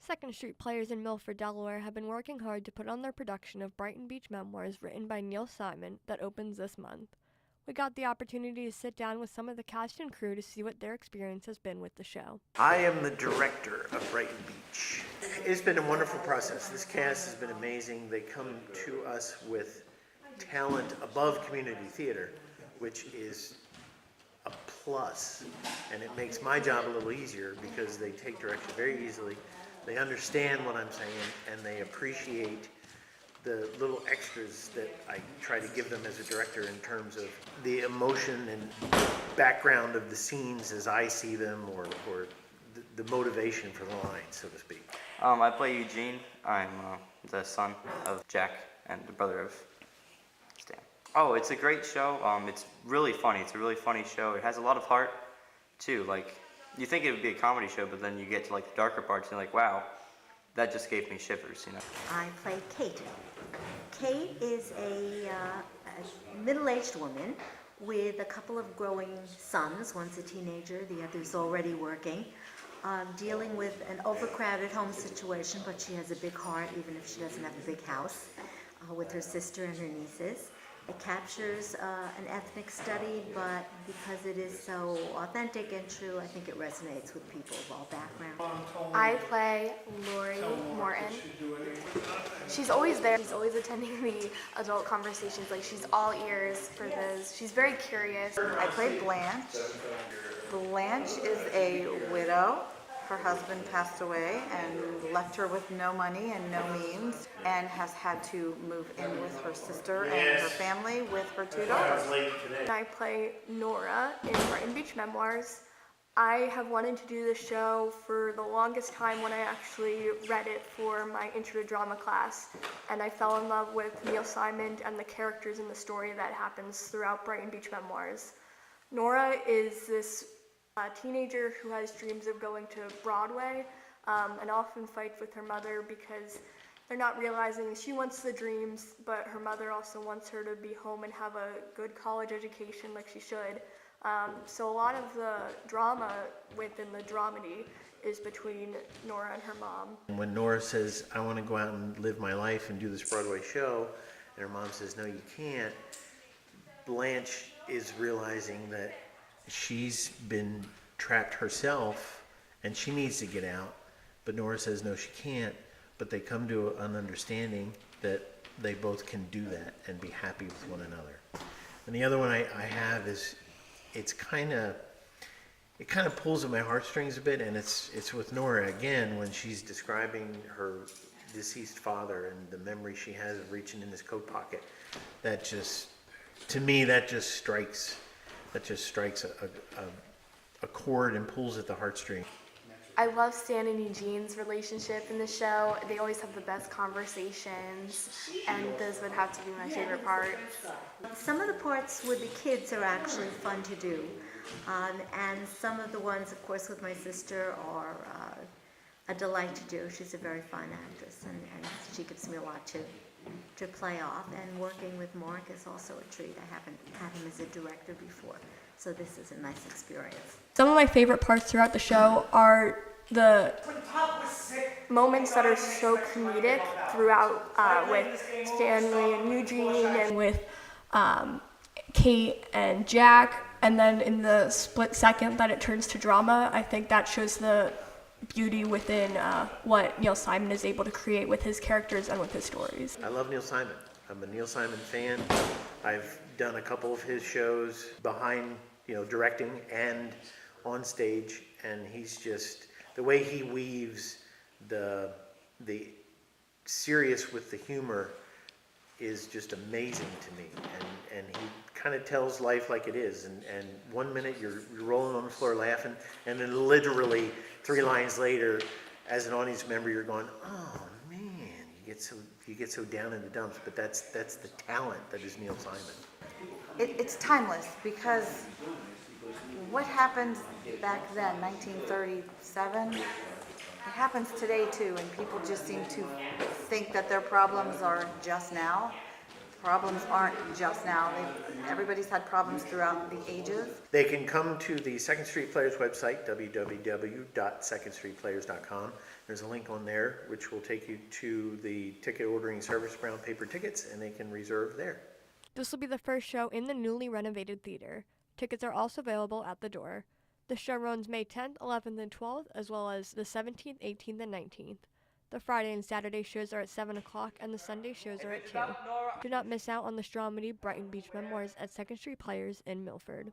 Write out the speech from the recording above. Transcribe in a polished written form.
Second Street players in Milford, Delaware have been working hard to put on their production of Brighton Beach Memoirs written by Neil Simon that opens this month. We got the opportunity to sit down with some of the cast and crew to see what their experience has been with the show. I am the director of Brighton Beach. It's been a wonderful process. This cast has been amazing. They come to us with talent above community theater, which is a plus, and it makes my job a little easier because they take direction very easily. They understand what I'm saying, and they appreciate the little extras that I try to give them as a director in terms of the emotion and background of the scenes as I see them, or the motivation for the lines, so to speak. I play Eugene. I'm the son of Jack and the brother of Stan. Oh, it's a great show. It's really funny. It's a really funny show. It has a lot of heart, too. Like, you think it would be a comedy show, but then you get to like the darker parts and you're like, wow, that just gave me shivers, you know. I play Kate. Kate is a middle-aged woman with a couple of growing sons. One's a teenager, the other's already working, dealing with an overcrowded home situation, but she has a big heart, even if she doesn't have a big house, with her sister and her nieces. It captures an ethnic study, but because it is so authentic and true, I think it resonates with people of all backgrounds. I play Lori Morton. She's always there. She's always attending the adult conversations. Like, she's all ears for this. She's very curious. I play Blanche. Blanche is a widow. Her husband passed away and left her with no money and no means, and has had to move in with her sister and her family with her two daughters. I play Nora in Brighton Beach Memoirs. I have wanted to do this show for the longest time when I actually read it for my intro to drama class, and I fell in love with Neil Simon and the characters in the story that happens throughout Brighton Beach Memoirs. Nora is this teenager who has dreams of going to Broadway, and often fights with her mother because they're not realizing she wants the dreams, but her mother also wants her to be home and have a good college education like she should. So a lot of the drama within the dramedy is between Nora and her mom. When Nora says, I want to go out and live my life and do this Broadway show, and her mom says, no, you can't, Blanche is realizing that she's been trapped herself and she needs to get out, but Nora says no, she can't, but they come to an understanding that they both can do that and be happy with one another. And the other one I have is, it kind of pulls at my heartstrings a bit, and it's with Nora again when she's describing her deceased father and the memory she has of reaching in his coat pocket. That just, to me, that just strikes a chord and pulls at the heartstring. I love Stan and Eugene's relationship in the show. They always have the best conversations, and those would have to be my favorite parts. Some of the parts with the kids are actually fun to do, and some of the ones, of course, with my sister are a delight to do. She's a very fine actress, and she gives me a lot to play off. And working with Mark is also a treat. I haven't had him as a director before, so this is a nice experience. Some of my favorite parts throughout the show are the moments that are so comedic throughout, with Stanley and Eugene, and with Kate and Jack, and then in the split second that it turns to drama, I think that shows the beauty within what Neil Simon is able to create with his characters and with his stories. I love Neil Simon. I'm a Neil Simon fan. I've done a couple of his shows behind, directing and on stage, and he's just, the way he weaves the serious with the humor is just amazing to me, and he kind of tells life like it is, and 1 minute you're rolling on the floor laughing, and then literally 3 lines later, as an audience member, you're going, oh man, you get so down in the dumps. But that's the talent that is Neil Simon. It's timeless, because what happened back then, 1937, it happens today too, and people just seem to think that their problems are just now. Problems aren't just now. Everybody's had problems throughout the ages. They can come to the Second Street Players website, www.secondstreetplayers.com. There's a link on there which will take you to the ticket ordering service, brown paper tickets, and they can reserve there. This will be the first show in the newly renovated theater. Tickets are also available at the door. The show runs May 10th, 11th, and 12th, as well as the 17th, 18th, and 19th. The Friday and Saturday shows are at 7 o'clock, and the Sunday shows are at 2. Do not miss out on the dramedy Brighton Beach Memoirs at Second Street Players in Milford.